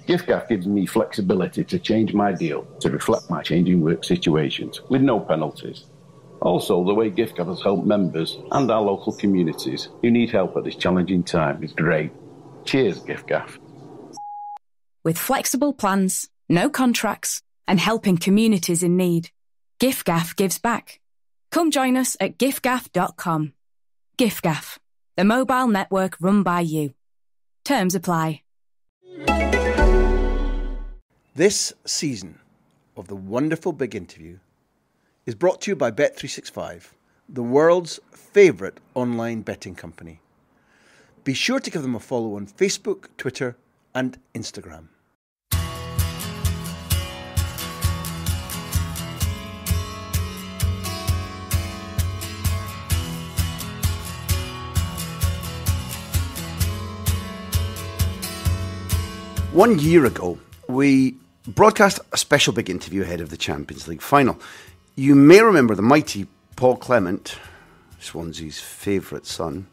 GiftGaff gives me flexibility to change my deal to reflect my changing work situations with no penalties. Also, the way GiftGaff has helped members and our local communities who need help at this challenging time is great. Cheers, GiftGaff. With flexible plans, no contracts, and helping communities in need, GiftGaff gives back. Come join us at giftgaff.com. GiftGaff, the mobile network run by you. Terms apply. This season of the wonderful Big Interview is brought to you by Bet365, the world's favourite online betting company. Be sure to give them a follow on Facebook, Twitter and Instagram. One year ago, we broadcast a special Big Interview ahead of the Champions League final. You may remember the mighty Paul Clement, Swansea's favourite son,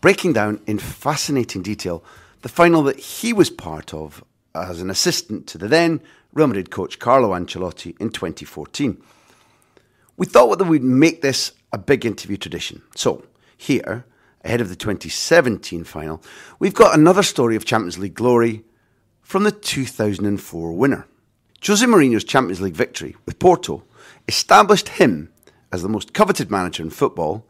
breaking down in fascinating detail the final that he was part of as an assistant to the then Real Madrid coach Carlo Ancelotti in 2014. We thought that we'd make this a Big Interview tradition. So, here, ahead of the 2017 final, we've got another story of Champions League glory from the 2004 winner. Jose Mourinho's Champions League victory with Porto established him as the most coveted manager in football,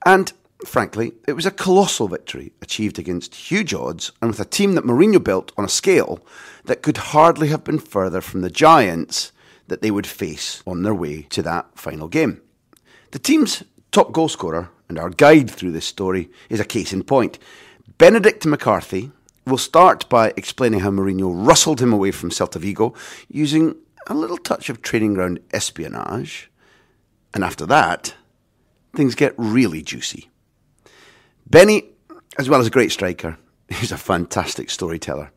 and frankly, it was a colossal victory achieved against huge odds and with a team that Mourinho built on a scale that could hardly have been further from the giants that they would face on their way to that final game. The team's top goalscorer, and our guide through this story, is a case in point. Benedict McCarthy will start by explaining how Mourinho rustled him away from Celta Vigo using a little touch of training ground espionage. And after that, things get really juicy. Benny, as well as a great striker, is a fantastic storyteller.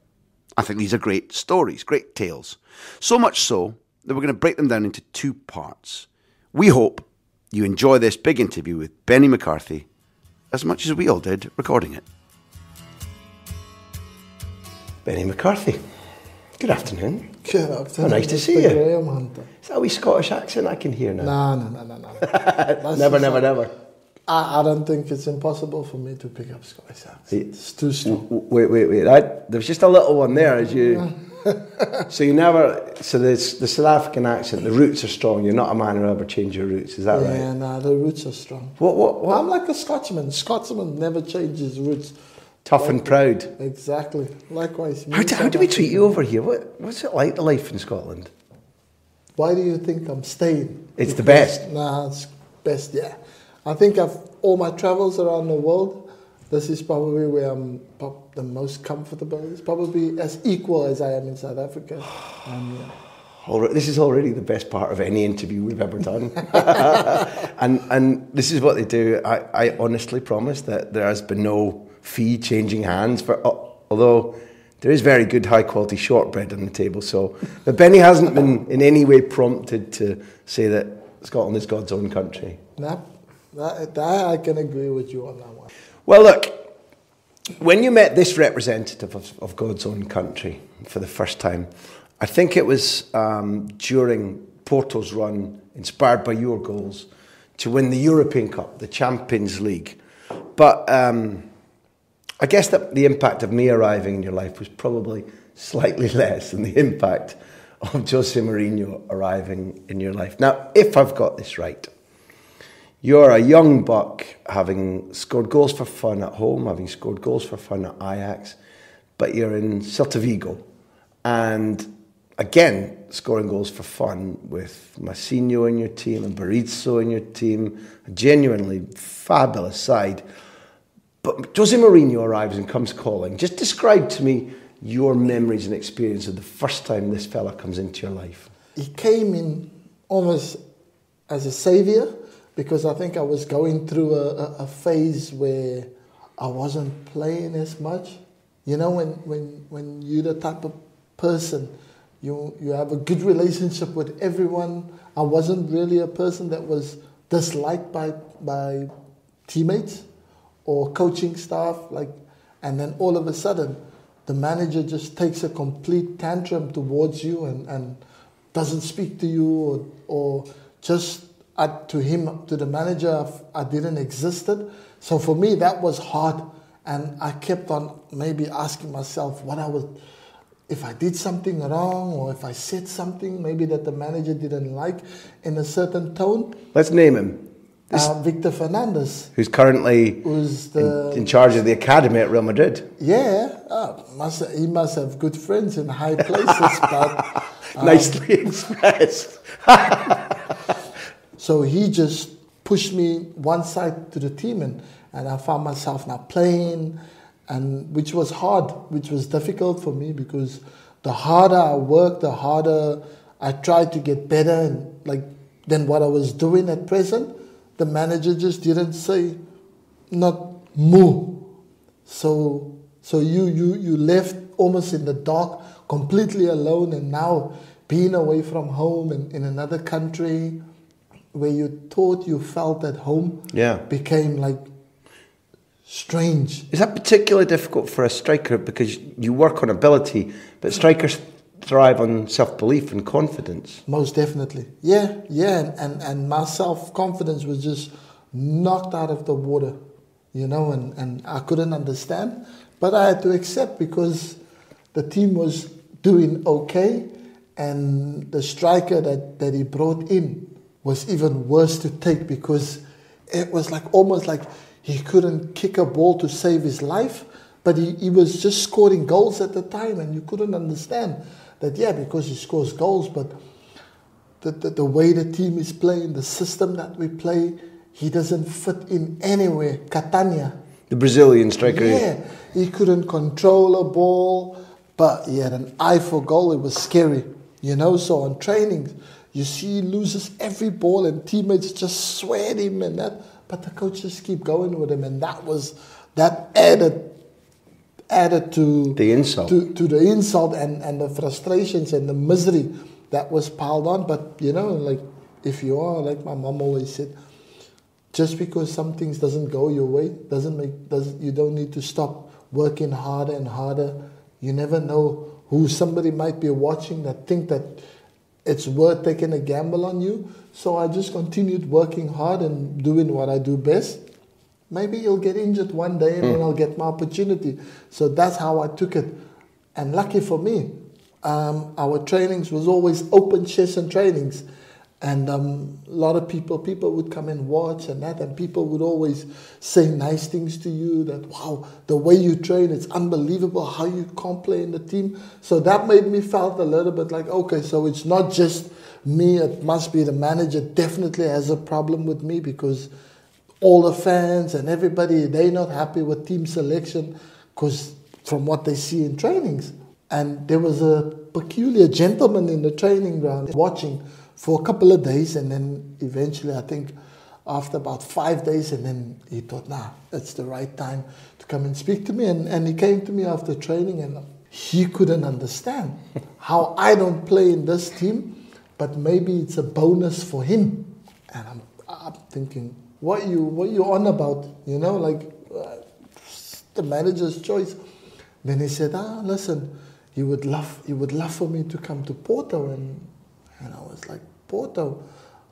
I think these are great stories, great tales. So much so that we're going to break them down into two parts. We hope you enjoy this Big Interview with Benni McCarthy as much as we all did recording it. Benni McCarthy, good afternoon. Good afternoon. Oh, nice to see you. Graham Hunter. Is that a wee Scottish accent I can hear now? No. Never. I don't think it's impossible for me to pick up Scottish accent. It's too strong. Wait. There was just a little one there as you... So you never... So there's the South African accent, the roots are strong. You're not a man who ever change your roots, is that right? Yeah, no, the roots are strong. What? I'm like a Scotsman. Scotsman never changes roots. Tough and proud. Exactly. Likewise. How do we treat you over here? What's it like, the life in Scotland? Why do you think I'm staying? It's the best. Nah, it's best, yeah. I think all my travels around the world, this is probably where I'm the most comfortable. It's probably as equal as I am in South Africa. This is already the best part of any interview we've ever done. and this is what they do. I honestly promise that there has been no fee changing hands although there is very good high quality shortbread on the table. But Benny hasn't been in any way prompted to say that Scotland is God's own country. No, that I can agree with you on that one. Well, look, when you met this representative of God's own country for the first time, I think it was during Porto's run, inspired by your goals, to win the European Cup, the Champions League. But I guess that the impact of me arriving in your life was probably slightly less than the impact of Jose Mourinho arriving in your life. Now, if I've got this right, you're a young buck having scored goals for fun at home, having scored goals for fun at Ajax, but you're in Celta Vigo and again scoring goals for fun with Massinho in your team and Berizzo in your team, a genuinely fabulous side. But Jose Mourinho arrives and comes calling. Just describe to me your memories and experience of the first time this fella comes into your life. He came in almost as a saviour, because I think I was going through a phase where I wasn't playing as much. You know, when you're the type of person, you have a good relationship with everyone. I wasn't really a person that was disliked by teammates or coaching staff, and then all of a sudden, the manager just takes a complete tantrum towards you and doesn't speak to you, or just to the manager, I didn't existed. So for me, that was hard. And I kept on maybe asking myself if I did something wrong, or if I said something maybe that the manager didn't like in a certain tone. Let's name him. Victor Fernandez. Who's currently in charge of the academy at Real Madrid. Yeah, he must have good friends in high places. But nicely expressed. So he just pushed me one side to the team, and I found myself now playing, and which was hard, which was difficult for me, because the harder I worked, the harder I tried to get better than what I was doing at present. The manager just didn't say, not moo. So you left almost in the dark, completely alone, and now being away from home and in another country where you thought you felt at home became like strange. Is that particularly difficult for a striker, because you work on ability, but strikers thrive on self-belief and confidence? Most definitely. Yeah. And my self-confidence was just knocked out of the water, and I couldn't understand. But I had to accept, because the team was doing okay, and the striker that he brought in was even worse to take, because it was almost like he couldn't kick a ball to save his life, but he was just scoring goals at the time, and you couldn't understand that, because he scores goals, but the way the team is playing, the system that we play, he doesn't fit in anywhere. Catania. The Brazilian striker. Yeah, he couldn't control a ball, but he had an eye for goal. It was scary, So on training, you see he loses every ball and teammates just swear at him and that, but the coach just keep going with him, and that added to the insult, to the insult and the frustrations and the misery that was piled on. But if you are, like my mom always said, just because some things doesn't go your way you don't need to stop working harder and harder. You never know who somebody might be watching that think that it's worth taking a gamble on you. So I just continued working hard and doing what I do best. Maybe you'll get injured one day and then I'll get my opportunity. So that's how I took it. And lucky for me, our trainings was always open session trainings. And a lot of people would come and watch and that, and people would always say nice things to you, that, wow, the way you train, it's unbelievable how you can't play in the team. So that made me felt a little bit like, okay, so it's not just me, it must be the manager definitely has a problem with me, because all the fans and everybody, they're not happy with team selection because from what they see in trainings. And there was a peculiar gentleman in the training ground watching for a couple of days, and then eventually, I think after about 5 days, and then he thought, it's the right time to come and speak to me. And he came to me after training, and he couldn't understand how I don't play in this team, but maybe it's a bonus for him. And I'm thinking, what you on about? The manager's choice. Then he said, listen, he would love for me to come to Porto, and I was like, Porto?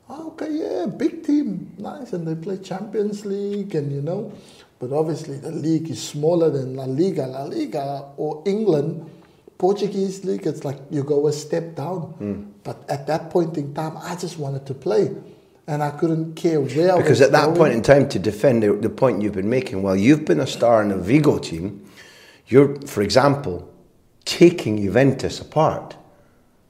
Okay, yeah, big team, nice, and they play Champions League, and but obviously the league is smaller than La Liga or England. Portuguese league, it's like you go a step down. But at that point in time, I just wanted to play, and I couldn't care where I was. Because at that point in time, to defend the point you've been making, while you've been a star in the Vigo team, you're, for example, taking Juventus apart.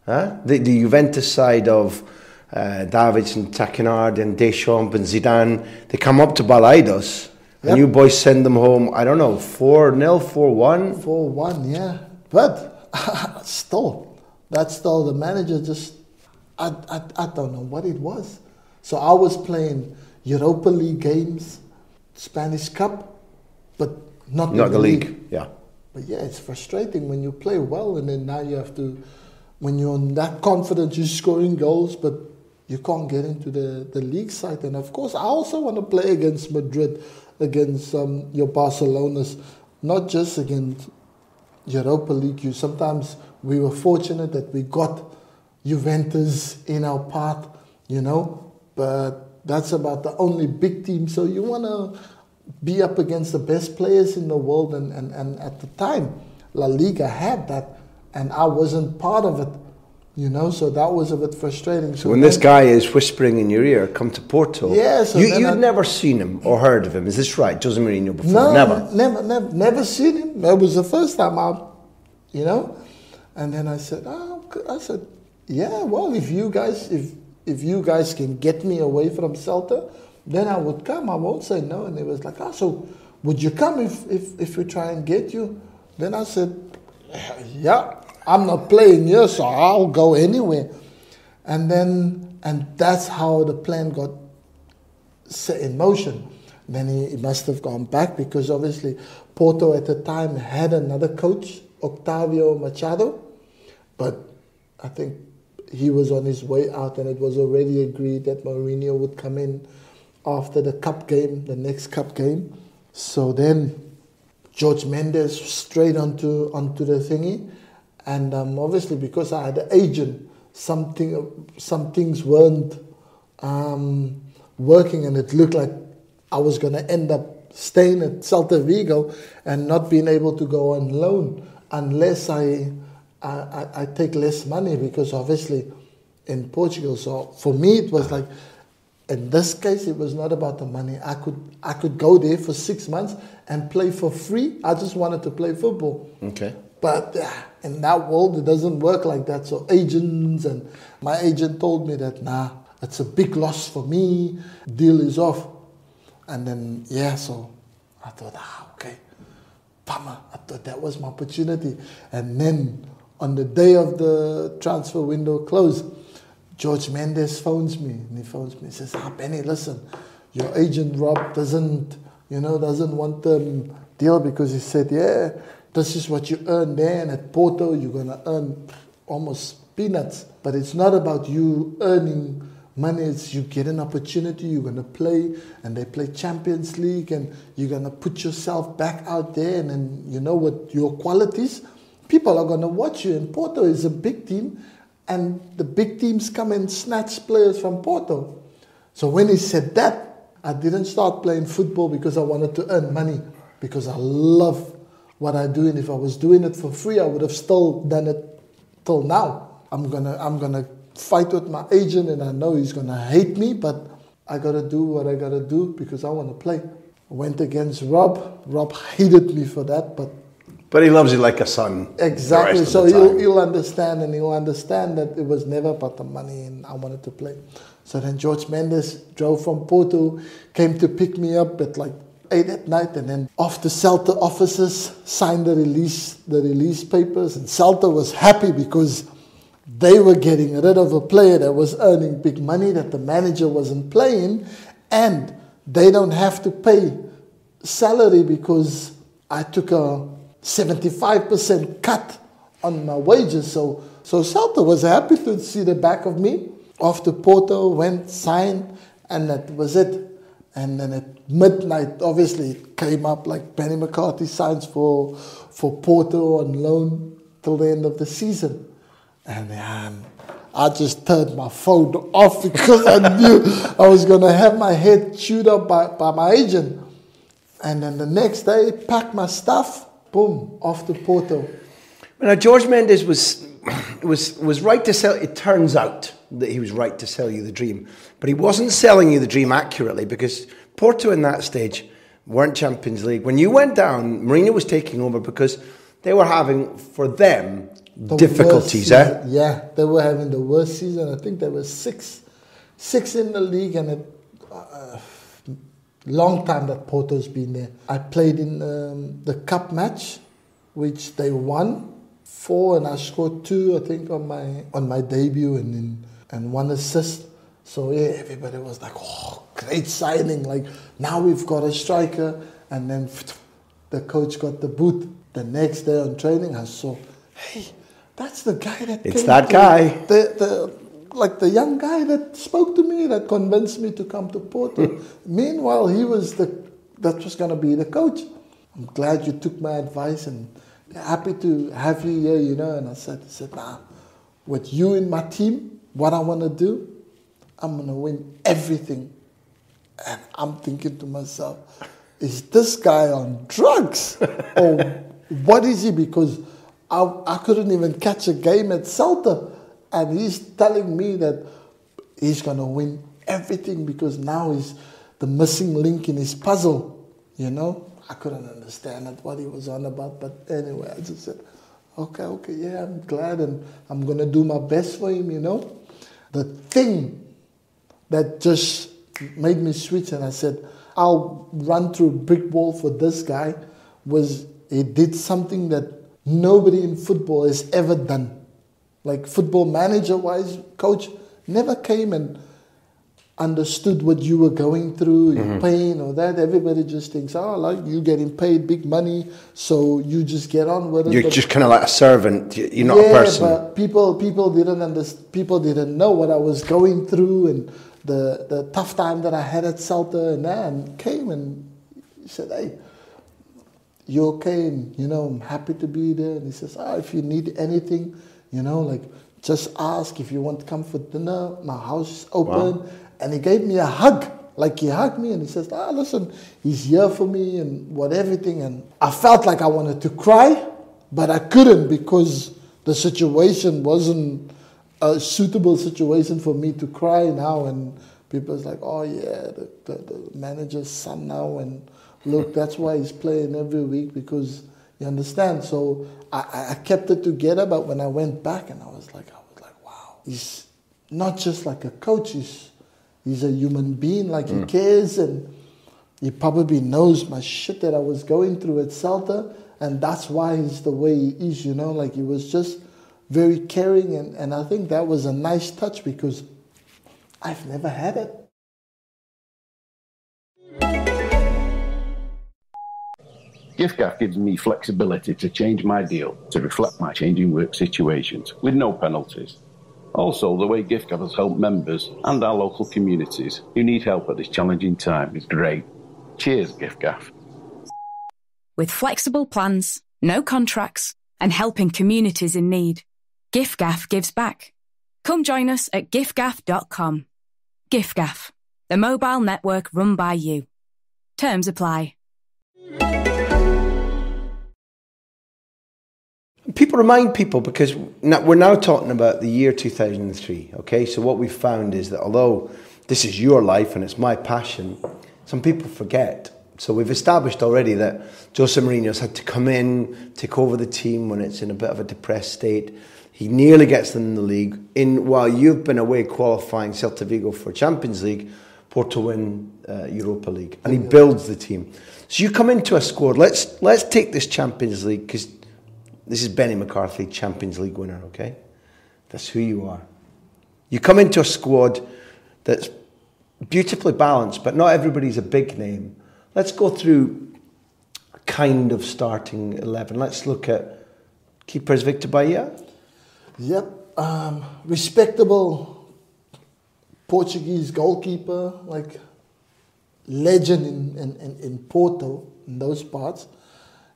The Juventus side of Davids and Takinard and Deschamps and Zidane, they come up to Balaidos, and you boys send them home, I don't know, 4-0, 4-1? 4-1, yeah. But that's still the manager just, I don't know what it was. So I was playing Europa League games, Spanish Cup, but not the league. Yeah. But yeah, it's frustrating when you play well, and then now you have to, when you're on that confidence, you're scoring goals, but you can't get into the league side. And of course, I also want to play against Madrid, against your Barcelonas, not just against Europa League, sometimes we were fortunate that we got Juventus in our path, but that's about the only big team. So you want to be up against the best players in the world, and at the time, La Liga had that, and I wasn't part of it. So that was a bit frustrating. So when this guy is whispering in your ear, come to Porto, you'd never seen him or heard of him, is this right? Jose Mourinho before? No, never seen him. It was the first time And then I said, yeah, well, if you guys can get me away from Celta, then I would come. I won't say no. And he was like, so would you come if we try and get you? Then I said, yeah. I'm not playing here, so I'll go anywhere. And that's how the plan got set in motion. Then he must have gone back, because obviously Porto at the time had another coach, Octavio Machado, but I think he was on his way out, and it was already agreed that Mourinho would come in after the cup game, the next cup game. So then George Mendes straight onto the thingy. And obviously, because I had an agent, some things weren't working, and it looked like I was going to end up staying at Celta Vigo and not being able to go on loan unless I take less money, because obviously in Portugal. So for me, it was like, in this case, it was not about the money. I could go there for 6 months and play for free. I just wanted to play football. Okay. But in that world, it doesn't work like that. So agents, and my agent told me that, it's a big loss for me. Deal is off. And then, so I thought, okay, bummer. I thought that was my opportunity. And then on the day of the transfer window closed, George Mendes phones me. And he says, Benny, listen, your agent Rob doesn't want the deal, because he said, this is what you earn there, and at Porto you're going to earn almost peanuts. But it's not about you earning money, it's you get an opportunity, you're going to play, and they play Champions League, and you're going to put yourself back out there, and then what your qualities, people are going to watch you. And Porto is a big team, and the big teams come and snatch players from Porto. So when he said that, I didn't start playing football because I wanted to earn money, because I love what I do, and if I was doing it for free, I would have still done it till now. I'm gonna fight with my agent, and I know he's gonna hate me, but I gotta do what I gotta do because I want to play. I went against Rob. Rob hated me for that, but he loves you like a son. Exactly. So he'll understand, and he'll understand that it was never about the money, and I wanted to play. So then George Mendes drove from Porto, came to pick me up at like 8 at night, and then off to Celta offices, signed the release papers, and Celta was happy because they were getting rid of a player that was earning big money, that the manager wasn't playing, and they don't have to pay salary because I took a 75% cut on my wages. So Celta was happy to see the back of me. Off to Porto, went, signed, and that was it. And then at midnight, obviously, it came up like Benni McCarthy signs for Porto on loan till the end of the season. And I just turned my phone off because I knew I was going to have my head chewed up by my agent. And then the next day, packed my stuff, boom, off to Porto. Now, George Mendes was right to sell. It turns out that he was right to sell you the dream, but he wasn't selling you the dream accurately, because Porto in that stage weren't Champions League. When you went down, Mourinho was taking over because they were having, for them, difficulties. Yeah, they were having the worst season. I think there were six in the league, and a long time that Porto's been there. I played in the cup match, which they won 4, and I scored 2, I think, on my debut, and 1 assist. So yeah, everybody was like, "Oh, great signing! Like, now we've got a striker." And then the coach got the boot. The next day on training, I saw, hey, that's the guy that it's that guy. The young guy that spoke to me, that convinced me to come to Porto. Meanwhile, he was that was going to be the coach. I'm glad you took my advice and happy to have you here, you know. And I said, nah, with you in my team, what I want to do, I'm going to win everything. And I'm thinking to myself, is this guy on drugs? Or what is he? Because I couldn't even catch a game at Celta. And he's telling me that he's going to win everything because now he's the missing link in his puzzle, you know. I couldn't understand what he was on about. But anyway, I just said, okay, yeah, I'm glad. And I'm going to do my best for him, you know. The thing that just made me switch and I said, I'll run through a brick wall for this guy, was he did something that nobody in football has ever done. Like football manager-wise, coach never came and understood what you were going through, your pain or that. Everybody just thinks, oh, like you're getting paid big money, so you just get on with it. You're just kind of like a servant. You're not a person. Yeah, but people didn't understand. People didn't know what I was going through and the tough time that I had at Celta and that, and came and he said, hey, you okay? And, you know, I'm happy to be there. And he says, if you need anything, you know, like, just ask. If you want to come for dinner, my house is open. Wow. And he gave me a hug. Like, he hugged me and he says, listen, he's here for me and everything. And I felt like I wanted to cry, but I couldn't because the situation wasn't a suitable situation for me to cry now. And people's like, oh yeah, the manager's son now, and look, that's why he's playing every week, because you understand. So I kept it together, but when I went back and I was like, wow, he's not just like a coach, he's a human being, like he cares, and he probably knows my shit that I was going through at Celta, and that's why he's the way he is, you know, like he was just very caring, and I think that was a nice touch because I've never had it. GiftGaff gives me flexibility to change my deal to reflect my changing work situations with no penalties. Also, the way GiftGaff has helped members and our local communities who need help at this challenging time is great. Cheers, GiftGaff. With flexible plans, no contracts, and helping communities in need, GiftGaff gives back. Come join us at giftgaff.com. GiftGaff, the mobile network run by you. Terms apply. People remind people, because we're now talking about the year 2003, okay? So what we've found is that although this is your life and it's my passion, some people forget. So we've established already that Jose Mourinho's had to come in, take over the team when it's in a bit of a depressed state. He nearly gets them in the league. While you've been away qualifying Celta Vigo for Champions League, Porto win Europa League. And he builds the team. So you come into a squad. Let's take this Champions League, because this is Benni McCarthy, Champions League winner, okay? That's who you are. You come into a squad that's beautifully balanced, but not everybody's a big name. Let's go through a kind of starting 11. Let's look at keepers. Victor Bahia. Yep. Respectable Portuguese goalkeeper, like legend in Porto, in those parts.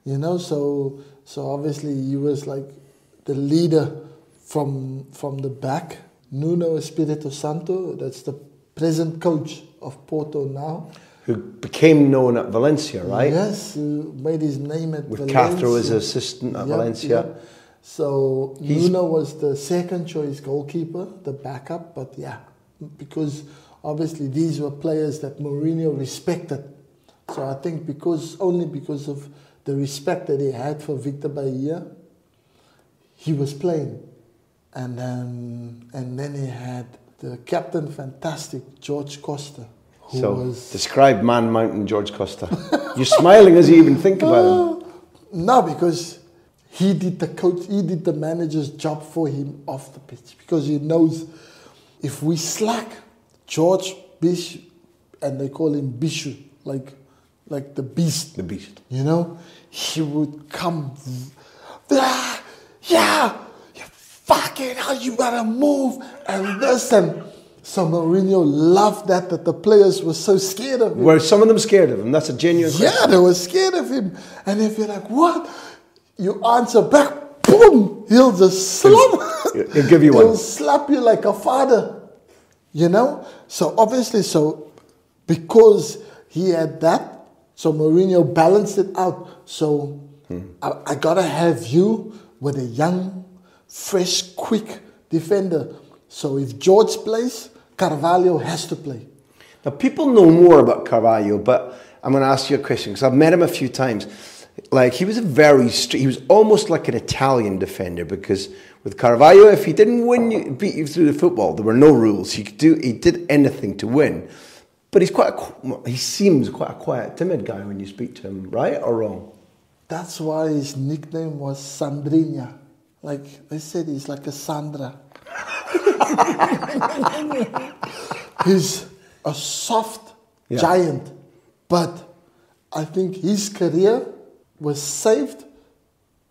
You know, so obviously he was like the leader from the back. Nuno Espirito Santo, that's the present coach of Porto now. Who became known at Valencia, right? Yes, who made his name at Valencia. With Castro as assistant at Valencia. Yep. So Nuno was the second choice goalkeeper, the backup, but yeah, because obviously these were players that Mourinho respected. So I think only because of the respect that he had for Victor Bahia, he was playing. And then he had the captain, fantastic, George Costa. Describe Man Mountain George Costa. You're smiling as you even think about him. No, because he did the manager's job for him off the pitch. Because he knows if we slack, George Bish, and they call him Bishu, like the beast. The beast. You know, he would come, yeah, you fucking hell, you gotta move, and this, and so Mourinho loved that the players were so scared of him. Were some of them scared of him? That's a genuine question. Yeah, they were scared of him. And if you're like, what? you answer back, boom, he'll just slap. He'll give you one. He'll slap you like a father, you know? So obviously, because he had that, so Mourinho balanced it out. So I got to have you with a young, fresh, quick defender. So if George plays, Carvalho has to play. Now, people know more about Carvalho, but I'm going to ask you a question because I've met him a few times. Like, he was he was almost like an Italian defender, because with Carvalho, if he didn't beat you through the football, there were no rules. He did anything to win. But he seems quite a quiet, timid guy when you speak to him, right or wrong? That's why his nickname was Sandrinha. Like, they said he's like a Sandra. He's a soft giant. But I think his career was saved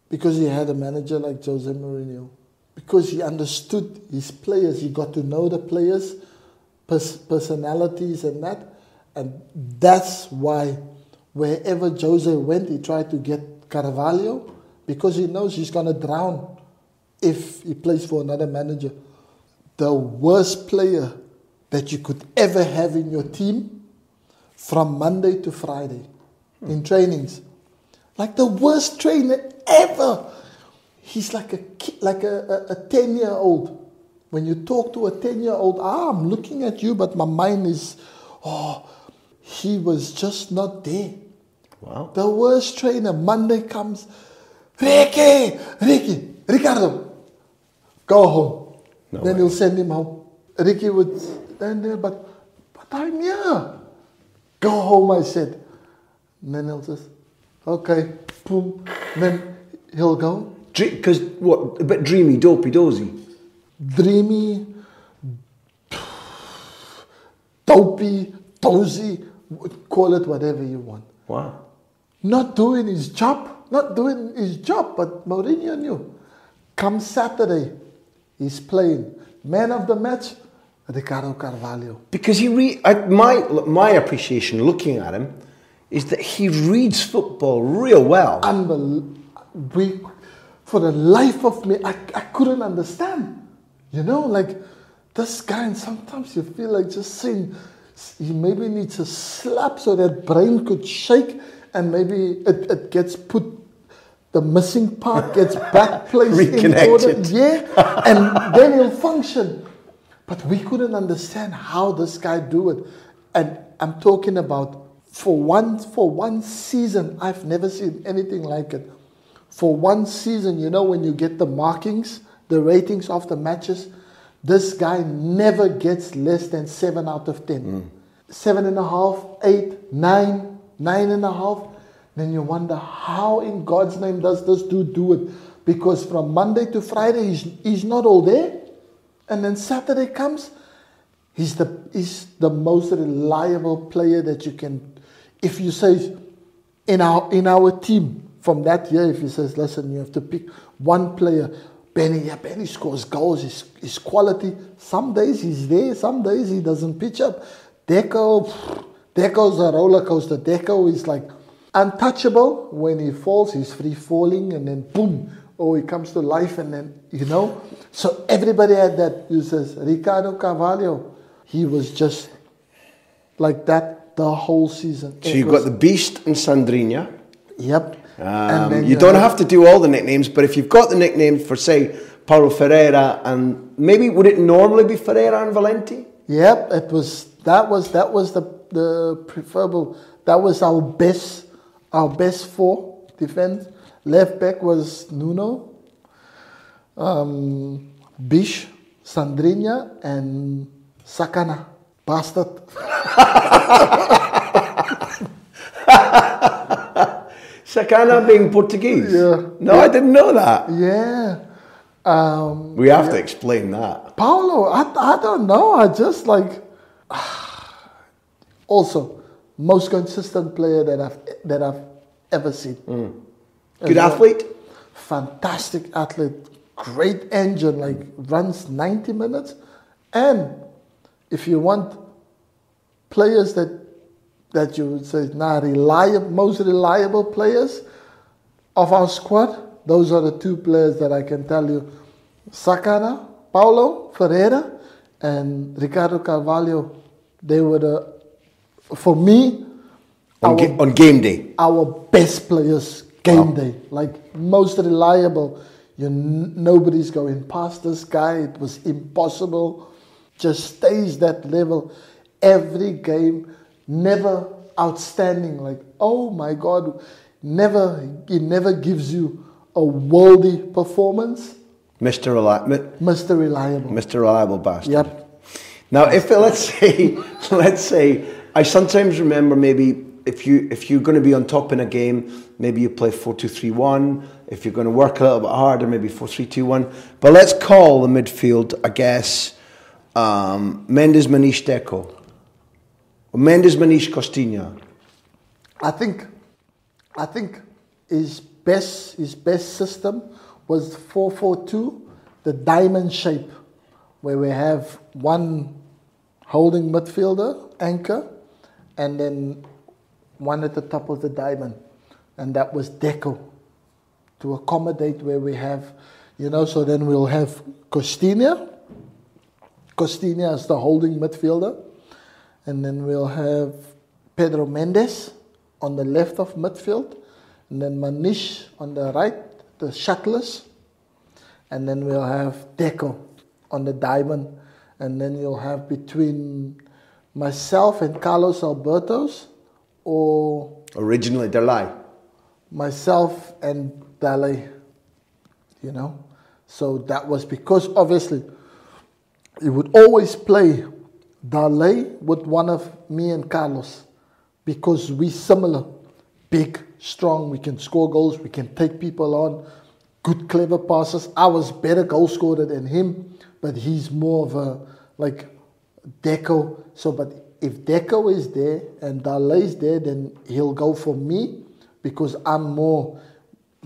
because he had a manager like Jose Mourinho. Because he understood his players. He got to know the players, personalities and that. And that's why wherever Jose went, he tried to get Carvalho, because he knows he's going to drown if he plays for another manager. The worst player that you could ever have in your team from Monday to Friday in trainings. Like the worst trainer ever. He's like a 10-year-old. When you talk to a 10-year-old, I'm looking at you, but my mind is, he was just not there. Wow. The worst trainer. Monday comes, Ricardo, go home. Then he'll send him home. Ricky would stand there, but I'm here. Go home, I said. And then he'll just, okay, boom. Then he'll go. Because what? A bit dreamy, dopey, dozy? Dreamy, dopey, dozy, call it whatever you want. Wow. Not doing his job, but Mourinho knew. Come Saturday, he's playing. Man of the match, Ricardo Carvalho. Because my appreciation looking at him is that he reads football real well. For the life of me, I couldn't understand. You know, like this guy, and sometimes you feel like just saying, he maybe needs a slap so that brain could shake, and maybe it gets put, the missing part gets back placed in order. Yeah, and then he'll function. But we couldn't understand how this guy do it. And I'm talking about for one season, I've never seen anything like it. For one season, you know, when you get the markings, the ratings of the matches, this guy never gets less than 7 out of 10. 7.5, 8, 9, 9.5. Then you wonder, how in God's name does this dude do it? Because from Monday to Friday, he's not all there. And then Saturday comes, he's the most reliable player that you can. If you say, in our team, from that year, if he says, listen, you have to pick one player. Benny scores goals, his quality. Some days he's there, some days he doesn't pitch up. Deco's a roller coaster. Deco is like untouchable. When he falls, he's free falling, and then boom, he comes to life, and then, you know. So everybody had that. He says, Ricardo Carvalho, he was just like that the whole season. So you've got the Beast and Sandrinha. Yep. You don't have to do all the nicknames, but if you've got the nicknames for, say, Paulo Ferreira, and maybe would it normally be Ferreira and Valenti? Yep, that was the preferable. That was our best four defense. Left back was Nuno, Bish, Sandrinha, and Sakana. Bastard. Sakana being Portuguese? Yeah. No, I didn't know that. Yeah. We have to explain that. Paulo, I don't know. I just like... Also, most consistent player that I've ever seen. Good athlete? Fantastic athlete. Great engine, like runs 90 minutes. And if you want players that you would say, most reliable players of our squad, those are the two players that I can tell you. Sakana, Paulo Ferreira, and Ricardo Carvalho. They were for me, on game day, our best players game day. Like most reliable. Nobody's going past this guy. It was impossible. Just stays that level every game. Never outstanding. Like, oh my God, he never gives you a worldy performance. Mr. Reliable. Mr. Reliable bastard. Yep. Now, let's say, I sometimes remember maybe if you're going to be on top in a game, maybe you play 4-2-3-1. If you're going to work a little bit harder, maybe 4-3-2-1. But let's call the midfield, I guess, Mendes, Manish, Deco. Or Mendes, Manish, Costinha. I think his best system was 4-4-2, the diamond shape, where we have one holding midfielder, anchor, and then one at the top of the diamond. And that was Deco, to accommodate where we have, so then we'll have Costinha as the holding midfielder. And then we'll have Pedro Mendes on the left of midfield. And then Manish on the right, the shuttlers. And then we'll have Deco on the diamond. And then you'll have between myself and Carlos Alberto's, or... Originally, Dalai. Myself and Dalai, So that was because, obviously, he would always play Dalai with one of me and Carlos, because we similar, big, strong, we can score goals, we can take people on, good, clever passes. I was better goal scorer than him, but he's more of a, like, Deco. So, but if Deco is there and Dalai is there, then he'll go for me, because I'm more,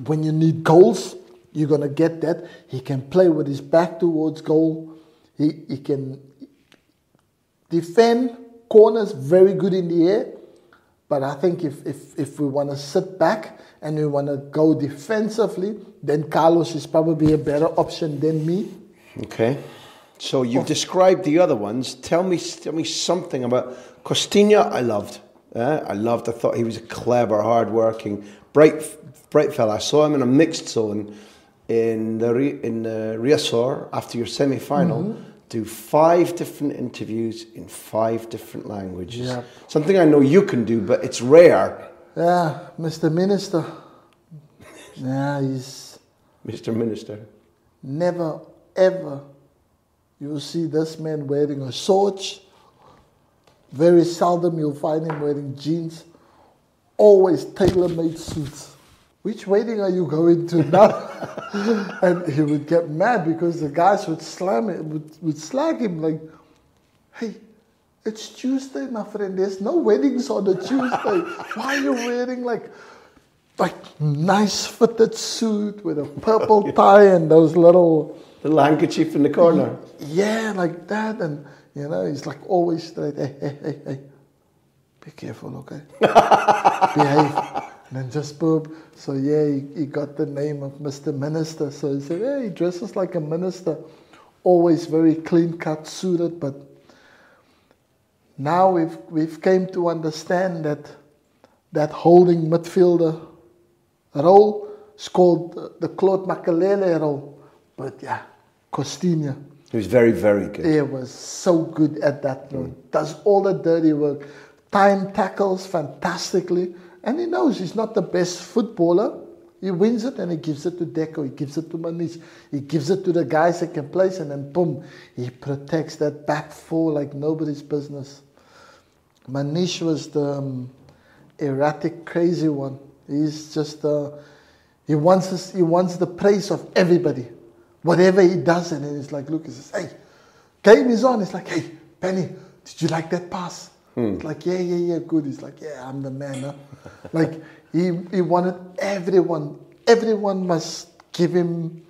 when you need goals, you're going to get that. He can play with his back towards goal. He can defend corners very good in the air. But I think if we want to sit back and we want to go defensively, then Carlos is probably a better option than me. Okay. So you've described the other ones. Tell me something about Costinha. I loved. I thought he was a clever, hard-working, bright fella. I saw him in a mixed zone in the Riazor after your semi-final. Mm-hmm. Do 5 different interviews in 5 different languages. Yeah. Something I know you can do, but it's rare. Yeah, Mr. Minister. Yeah, he's... Mr. Minister. Never, ever you'll see this man wearing a sword. Very seldom you'll find him wearing jeans. Always tailor-made suits. Which wedding are you going to now? And he would get mad because the guys would would slag him like, hey, it's Tuesday, my friend. There's no weddings on a Tuesday. Why are you wearing like nice fitted suit with a purple tie and those little... The handkerchief in the corner. Yeah, like that. And, he's like always straight. Hey. Be careful, okay? Behave. And then just boom. So yeah, he got the name of Mr. Minister. So he said, yeah, he dresses like a minister. Always very clean cut, suited. But now we've came to understand that holding midfielder role is called the Claude Makelele role. But yeah, Costinha. He was very, very good. He was so good at that role. Does all the dirty work. Time tackles fantastically. And he knows he's not the best footballer. He wins it and he gives it to Deco. He gives it to Manish. He gives it to the guys that can place, and then boom, he protects that back four like nobody's business. Manish was the erratic, crazy one. He's just he wants the praise of everybody, whatever he does, and then he's like, look, he says, hey, game is on. He's like, hey, Benny, did you like that pass? It's like, yeah, good. He's like, yeah, I'm the man. Huh? Like, he wanted everyone must give him...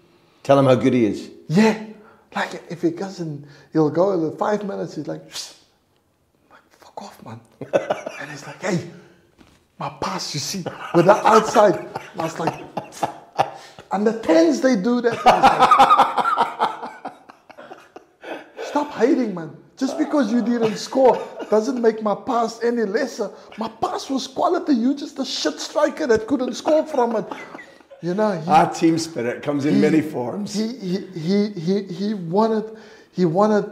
Tell him how good he is. Yeah. Like, if he doesn't, he'll go in 5 minutes, he's like, fuck off, man. And he's like, hey, my pass, you see, with the outside. I was like, Under 10s, they do that. I was like, stop hating, man. Just because you didn't score doesn't make my pass any lesser. My pass was quality. You just a shit striker that couldn't score from it. You know. Our team spirit comes in many forms. He wanted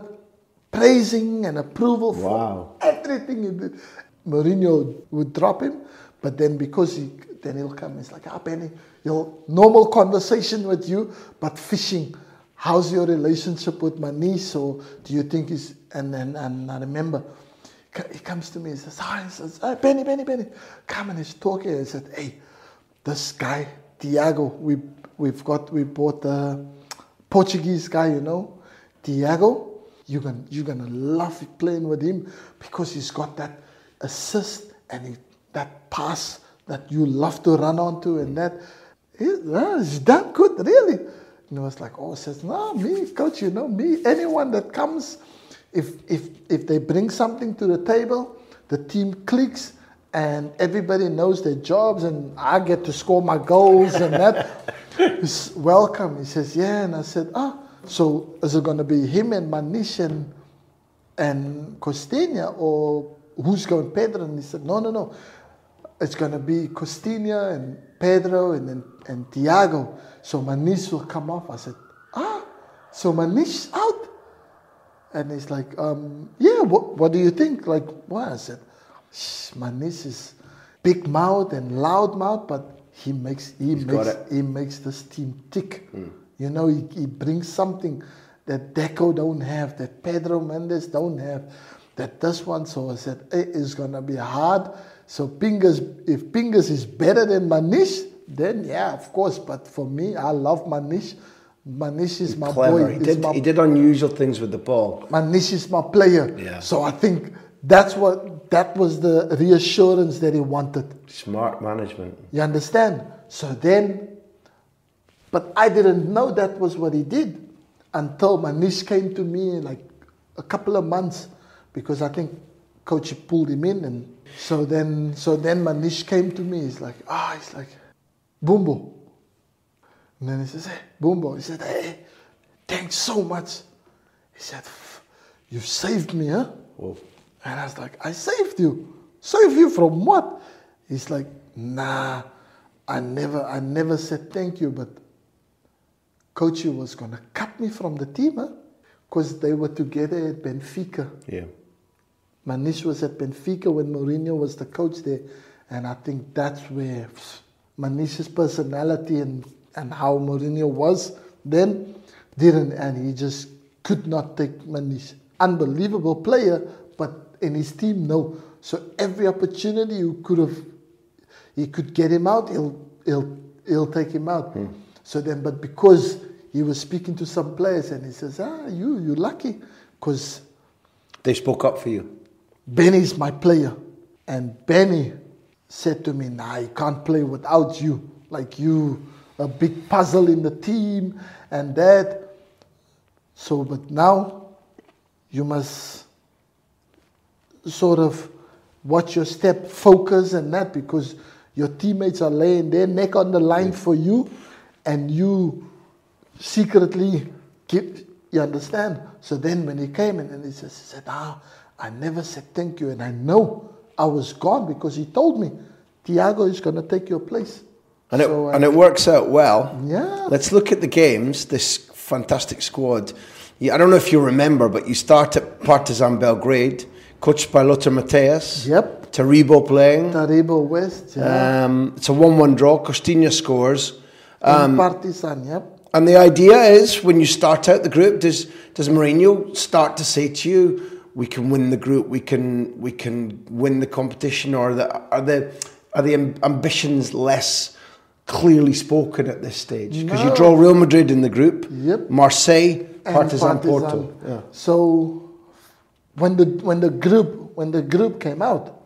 praising and approval for everything he did. Mourinho would drop him, but then because then he'll come. He's like, Benny, normal conversation with you, but fishing. How's your relationship with my niece? Or do you think he's... And I remember, he comes to me and says, hey, Benny, come, and he's talking. And he said, hey, this guy, Tiago, we bought a Portuguese guy, you know, Tiago. You're gonna love playing with him because he's got that assist and that pass that you love to run onto, and that he's damn good, really. And I was like, says, no, me, coach, you know, me, anyone that comes, if they bring something to the table, the team clicks and everybody knows their jobs and I get to score my goals and that is welcome. He says, yeah, and I said, so is it going to be him and Manish and Costinha, or who's going Pedro? And he said, no. It's going to be Costinha and Pedro and Tiago. So Manish will come off. I said, so Manish out? And he's like, yeah, what do you think? Like, what? I said, Manish is big mouth and loud mouth, but he makes this team tick. You know, he brings something that Deco don't have, that Pedro Mendes don't have, that this one. So I said, it's going to be hard. So if Pingas is better than Manish, then yeah, of course. But for me, I love Manish. Manish is my boy. He did unusual things with the ball. Manish is my player. Yeah. So I think that was the reassurance that he wanted. Smart management. You understand? So then, but I didn't know that was what he did until Manish came to me like a couple of months, because I think coach pulled him in, and so then Manish came to me. He's like, Bumbo. And then he says, hey, Bumbo. He said, hey, thanks so much. He said, you saved me, huh? Whoa. And I was like, I saved you. Saved you from what? He's like, nah, I never said thank you, but Coach was going to cut me from the team, huh? Because they were together at Benfica. Yeah. Manish was at Benfica when Mourinho was the coach there. And I think that's where Manish's personality and how Mourinho was then didn't, and he just could not take Manish. Unbelievable player, but in his team, no. So every opportunity he could get him out, he'll take him out. So then, but because he was speaking to some players and he says, you're lucky, because they spoke up for you. Benny's my player. And Benny said to me, nah, he can't play without you. Like you, a big puzzle in the team and that. So, but now you must sort of watch your step, focus and that, because your teammates are laying their neck on the line for you, and you secretly you understand? So then when he came in and he said, I never said thank you, and I know I was gone because he told me, Tiago is going to take your place. And it works out well. Yeah. Let's look at the games, this fantastic squad. I don't know if you remember, but you start at Partizan Belgrade, coached by Lothar Matthäus. Yep. Taribo playing. Taribo West, yeah. It's a 1-1 draw. Costinha scores. Partizan, yep. And the idea is, when you start out the group, does Mourinho start to say to you, we can win the group, we can win the competition, or are the ambitions less clearly spoken at this stage? Because you draw Real Madrid in the group, yep. Marseille, Partizan, Porto. Yeah. So when the group came out,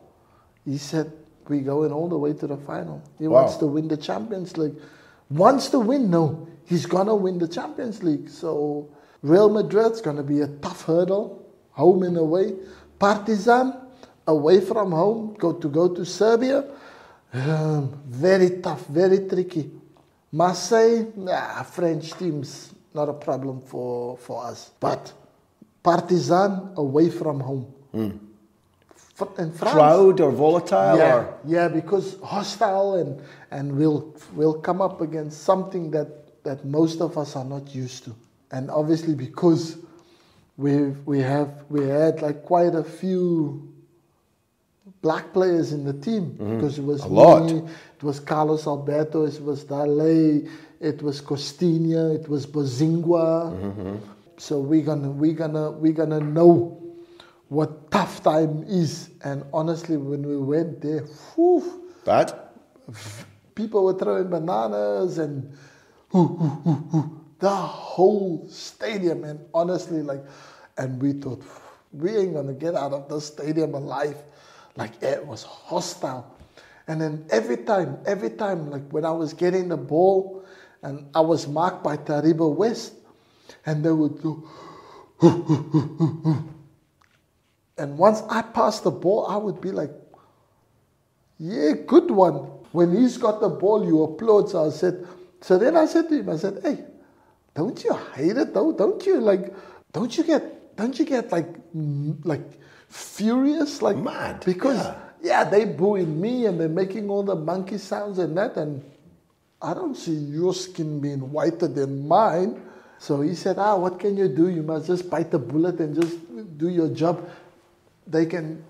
he said, we're going all the way to the final. He wants to win the Champions League. Wants to win? No. He's going to win the Champions League. So Real Madrid's going to be a tough hurdle, home and away. Partizan, away from home, go to Serbia. Very tough, very tricky. Marseille, French team's not a problem for us. But Partizan away from home. In France, Crowd or volatile? Yeah, because hostile and we'll come up against something that most of us are not used to. And obviously because we had like quite a few black players in the team, because it was me, it was Carlos Alberto, it was Dale, it was Costinha, it was Bozingua. So we're gonna know what tough time is. And honestly, when we went there, Bad? people were throwing bananas and the whole stadium. And honestly, and we thought, we ain't gonna get out of the stadium alive. Like, it was hostile. And then every time, like when I was getting the ball and I was marked by Taribo West, and they would go, and once I passed the ball, I would be like, yeah, good one. When he's got the ball, you applaud. So then I said to him, I said, hey, don't you hate it though? Don't you get like furious, like mad? Because they booing me and they're making all the monkey sounds and that, and I don't see your skin being whiter than mine. So he said, what can you do? You must just bite the bullet and just do your job. They can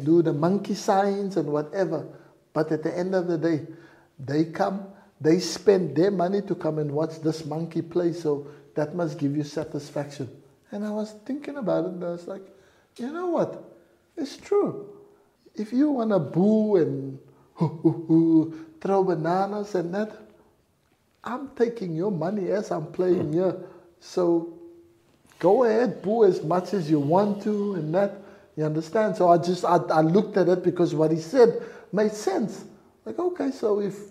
do the monkey signs and whatever, but at the end of the day, they spend their money to come and watch this monkey play. So that must give you satisfaction. And I was thinking about it, and I was like, you know what? It's true. If you want to boo and throw bananas and that, I'm taking your money as I'm playing here. So go ahead, boo as much as you want to and that. You understand? So I looked at it because what he said made sense. Like, okay, so if...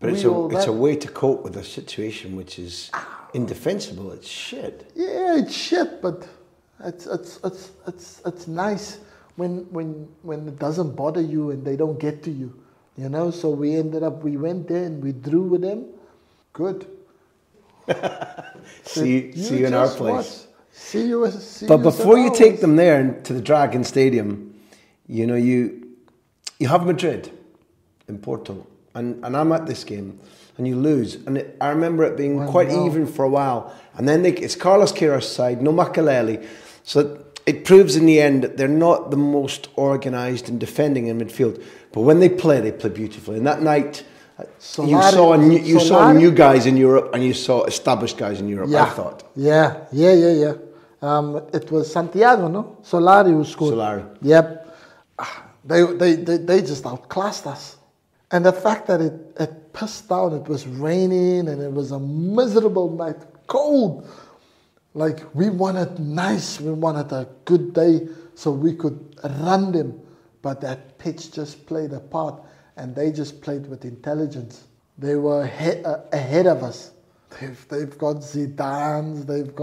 But it's a way to cope with a situation which is indefensible. It's shit. Yeah, it's shit, but it's nice when it doesn't bother you and they don't get to you, you know. So we went there and we drew with them. Good. see you in our place. Watch. See you. But before you take them there to the Dragon Stadium, you know, you have Madrid in Porto, and I'm at this game, and you lose, and I remember it being quite even for a while, and then it's Carlos Queiroz' side, no Makelele, so it proves in the end that they're not the most organised in defending in midfield, but when they play beautifully. And that night, you saw new guys in Europe, and you saw established guys in Europe. I thought. Yeah. It was Santiago, no? Solari who scored. Solari. Yep. They just outclassed us. And the fact that it pissed down, it was raining, and it was a miserable night, cold. Like, we wanted a good day so we could run them. But that pitch just played a part, and they just played with intelligence. They were ahead of us. They've got Zidanes, they've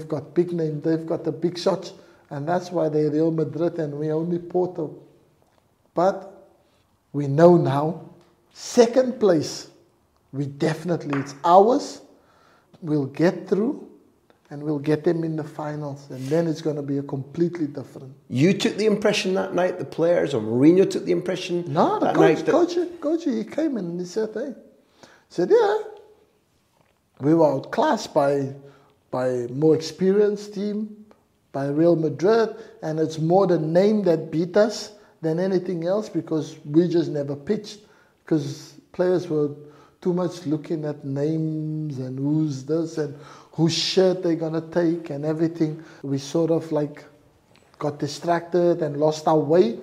got big names, they've got the big shots, and that's why they're Real Madrid and we only Porto. But we know now, second place, it's ours. We'll get through, and we'll get them in the finals, and then it's going to be a completely different. You took the impression that night, the players, or Mourinho took the impression that night? No, the coach, he came in and he said, we were outclassed by more experienced team, by Real Madrid, and it's more the name that beat us than anything else, because we just never pitched, because players were too much looking at names and who's this and whose shirt they're going to take and everything. We sort of like got distracted and lost our way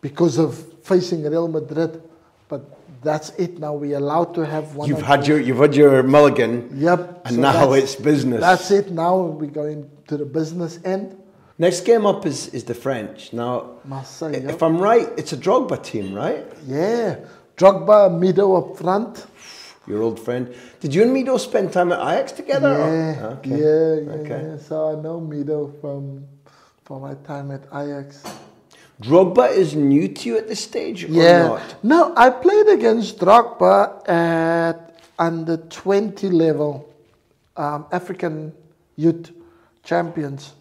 because of facing Real Madrid. But that's it now. We're allowed to have one. You've had your mulligan. Yep. And so now it's business. That's it. Now we're going to the business end. Next game up is the French. Now, Marseille, if I'm right, it's a Drogba team, right? Yeah. Drogba, Mido up front. Your old friend. Did you and Mido spend time at Ajax together? Yeah. Okay. Yeah. So I know Mido from my time at Ajax. Drogba is new to you at this stage, or yeah. not? No, I played against Drogba at under 20 level African youth champions,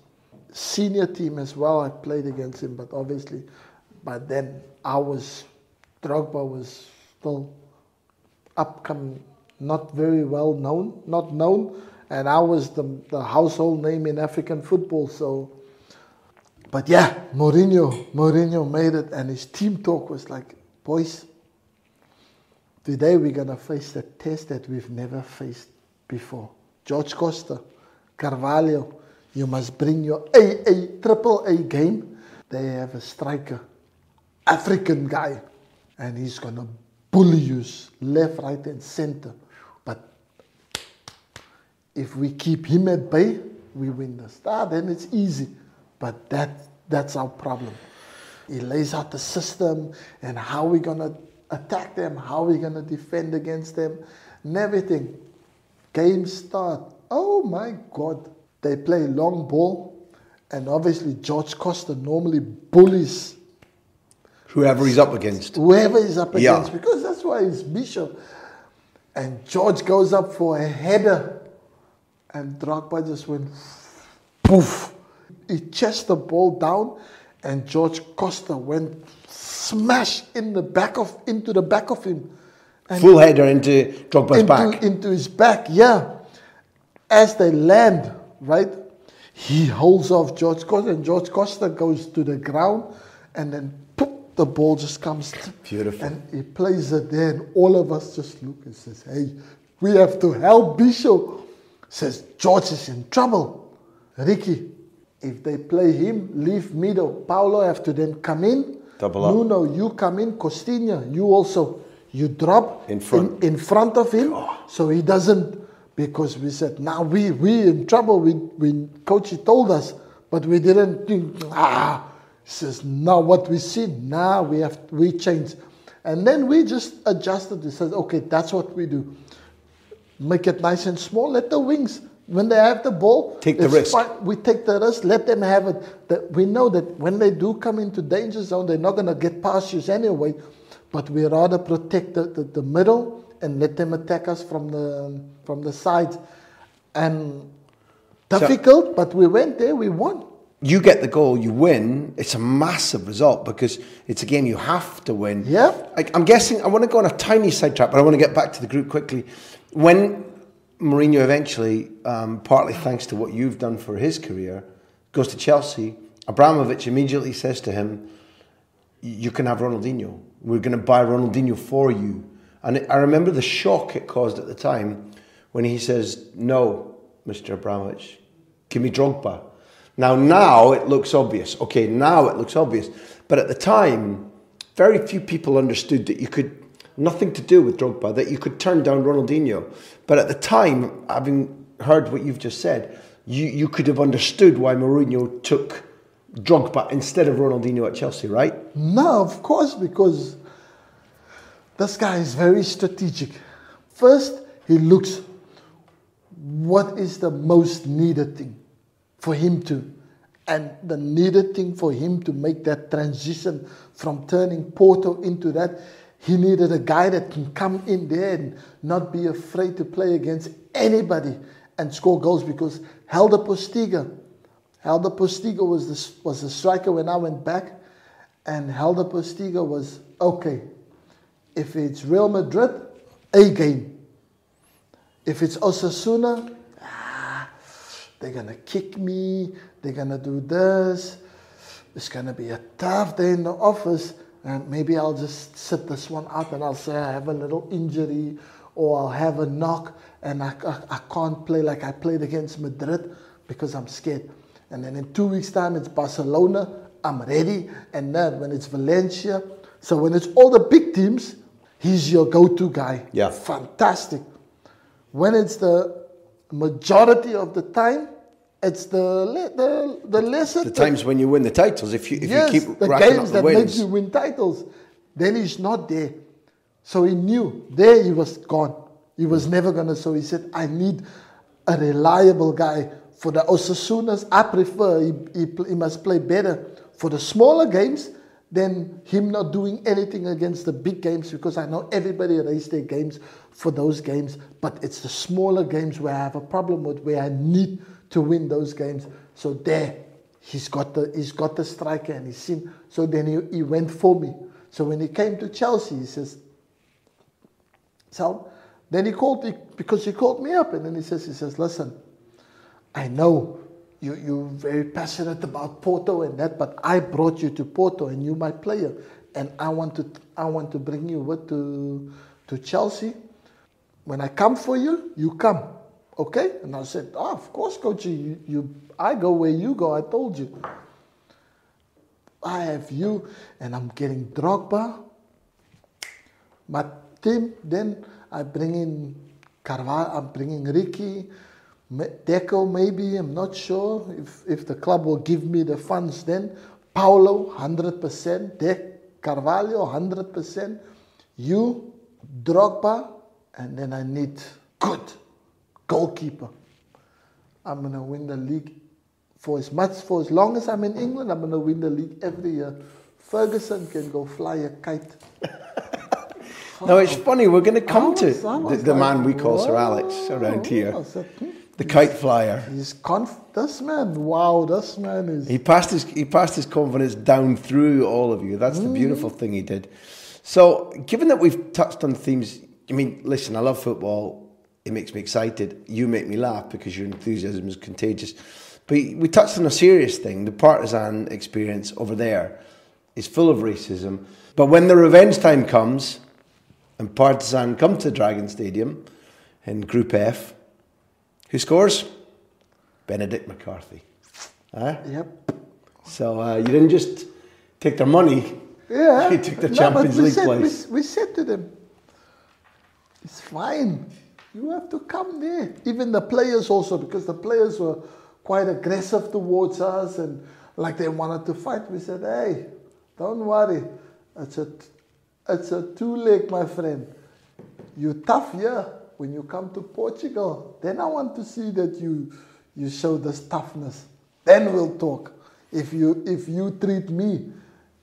senior team as well. I played against him, but obviously by then Drogba was still upcoming, not very well known, not known, and I was the household name in African football. So, but yeah, Mourinho made it, and his team talk was like, boys, today we're gonna face a test that we've never faced before. George Costa, Carvalho, you must bring your triple A game. They have a striker, African guy, and he's gonna bully you left, right, and center. But if we keep him at bay, we win the start. Then it's easy. But that's our problem. He lays out the system and how we're gonna attack them, how we're gonna defend against them, and everything. Game start. Oh my God. They play long ball, and obviously George Costa normally bullies whoever he's up against. Because that's why he's Bishop. And George goes up for a header, and Drogba just went poof. He chested the ball down, and George Costa went smash into the back of him. And full header into Drogba's back. Into his back, yeah. As they land, right, he holds off George Costa, and George Costa goes to the ground, and then poof, the ball just comes. Beautiful. And he plays it there, and all of us just look and says, hey, we have to help Bishop. Says, George is in trouble. Ricky, if they play him, leave middle. Paulo have to then come in. Double up. Nuno, you come in. Costinha, you also, you drop in front of him. So he doesn't, because we said, now we in trouble. We coach told us, but we didn't think, He says, now what we see, now we change. And then we just adjusted. He says, okay, that's what we do. Make it nice and small. Let the wings, when they have the ball, take the risk. We take the risk. Let them have it. We know that when they do come into danger zone, they're not going to get past you anyway. But we rather protect the middle and let them attack us from the sides. And difficult, but we went there. We won. You get the goal, you win. It's a massive result because it's a game you have to win. Yeah. I'm guessing, I want to go on a tiny sidetrack, but I want to get back to the group quickly. When Mourinho eventually, partly thanks to what you've done for his career, goes to Chelsea, Abramovich immediately says to him, you can have Ronaldinho. We're going to buy Ronaldinho for you. And I remember the shock it caused at the time when he says, no, Mr. Abramovich, give me Drogba. Now it looks obvious. Okay, now it looks obvious. But at the time, very few people understood that you could, nothing to do with Drogba, that you could turn down Ronaldinho. But at the time, having heard what you've just said, you could have understood why Mourinho took Drogba instead of Ronaldinho at Chelsea, right? No, of course, because this guy is very strategic. First, he looks, what is the most needed thing for him to, and the needed thing for him to make that transition from turning Porto into that, he needed a guy that can come in there and not be afraid to play against anybody and score goals, because Helder Postiga was the striker when I went back, and Helder Postiga was, okay, if it's Real Madrid, A game. If it's Osasuna, they're going to kick me, they're going to do this, it's going to be a tough day in the office, and maybe I'll just sit this one out and I'll say I have a little injury or I'll have a knock and I can't play like I played against Madrid because I'm scared. And then in 2 weeks' time it's Barcelona, I'm ready, and then when it's Valencia, so when it's all the big teams, he's your go-to guy. Yeah. Fantastic. When it's the majority of the time, it's the lesser. The times when you win the titles, if you keep the racking games up the that wins. make you win titles, then he's not there. So he knew there he was gone. He was never gonna. So he said, I need a reliable guy for the Osasunas. I prefer he must play better for the smaller games. than him not doing anything against the big games, because I know everybody raised their games for those games, but it's the smaller games where I have a problem with, where I need to win those games. So there, he's got the striker and he's seen. So then he went for me. So when he came to Chelsea, he says, so then he called me up, and then he says, listen, I know you're very passionate about Porto and that, but I brought you to Porto and you're my player, and I want to bring you to Chelsea. When I come for you, you come, okay? And I said, of course, coach, I go where you go. I told you. I have you, and I'm getting Drogba. My team, then I bring in Carvalho, I'm bringing Ricky, Deco maybe, I'm not sure if the club will give me the funds then. Paulo, 100%, Carvalho, 100%, you, Drogba, and then I need good goalkeeper. I'm going to win the league. For as long as I'm in England, I'm going to win the league every year. Ferguson can go fly a kite. Now, it's funny, we're going to come to the man we call Sir Alex around here. The kite flyer. This man is... He passed his confidence down through all of you. That's the beautiful thing he did. So, given that we've touched on themes, I mean, listen, I love football. It makes me excited. You make me laugh because your enthusiasm is contagious. But we touched on a serious thing. The partisan experience over there is full of racism. But when the revenge time comes, and Partizan come to Dragon Stadium in Group F, who scores? Benedict McCarthy. Yep. So you didn't just take their money. Yeah. You took the Champions League place. We said to them, it's fine. You have to come there. Even the players also, because the players were quite aggressive towards us and like they wanted to fight. We said, hey, don't worry. It's a two-leg, my friend. You're tough here. When you come to Portugal, then I want to see that you show this toughness. Then we'll talk. If you treat me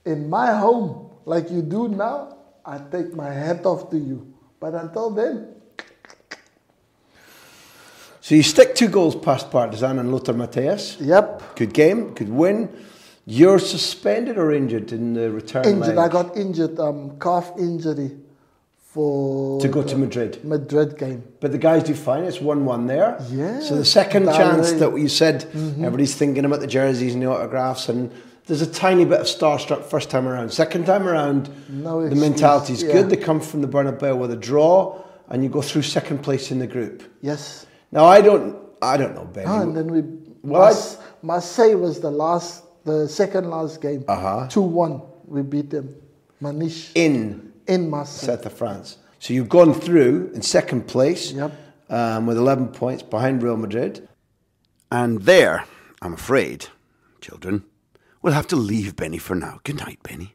in my home like you do now, I take my hat off to you. But until then... So you stick 2 goals past Partizan and Lothar Matthäus. Yep. Good game, good win. You're suspended or injured in the return Injured. leg? I got injured, calf injury to go to Madrid. Madrid game. But the guys do fine. It's 1-1 there. Yeah. So the second chance that you said, everybody's thinking about the jerseys and the autographs, and there's a tiny bit of starstruck first time around. Second time around, the mentality's good. They come from the Bernabeu with a draw, and you go through second place in the group. Yes. Now I don't know, Benny. And then Marseille was the second last game. 2-1. We beat them. Maniche. In Marseille. South of France. So you've gone through in second place. Yep. With 11 points behind Real Madrid. And there, I'm afraid, children, we'll have to leave Benny for now. Good night, Benny.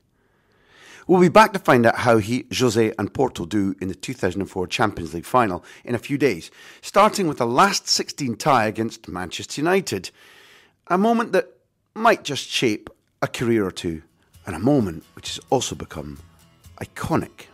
We'll be back to find out how Jose and Porto do in the 2004 Champions League final in a few days, starting with a last 16 tie against Manchester United. A moment that might just shape a career or two, and a moment which has also become iconic.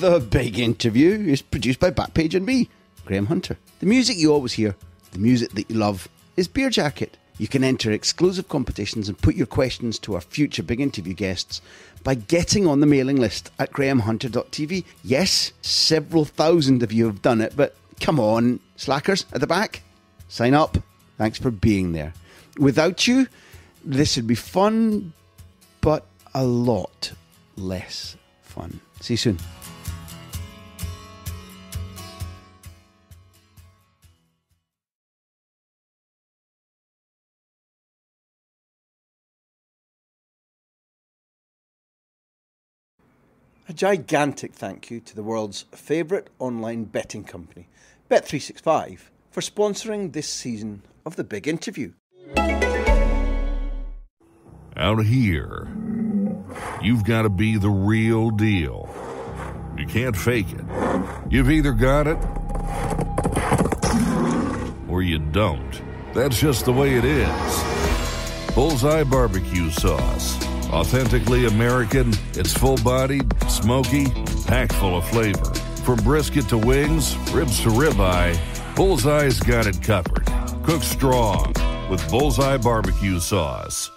The Big Interview is produced by Backpage and me, Graham Hunter. The music you always hear, the music that you love, is Beer Jacket. You can enter exclusive competitions and put your questions to our future Big Interview guests by getting on the mailing list at grahamhunter.tv. Yes, several thousand of you have done it, but come on, slackers at the back, sign up. Thanks for being there. Without you, this would be fun, but a lot less fun. See you soon. A gigantic thank you to the world's favourite online betting company, Bet365, for sponsoring this season of The Big Interview. Out here, you've got to be the real deal. You can't fake it. You've either got it or you don't. That's just the way it is. Bullseye Barbecue Sauce. Authentically American, it's full-bodied, smoky, packed full of flavor. From brisket to wings, ribs to ribeye, Bullseye's got it covered. Cook strong with Bullseye Barbecue Sauce.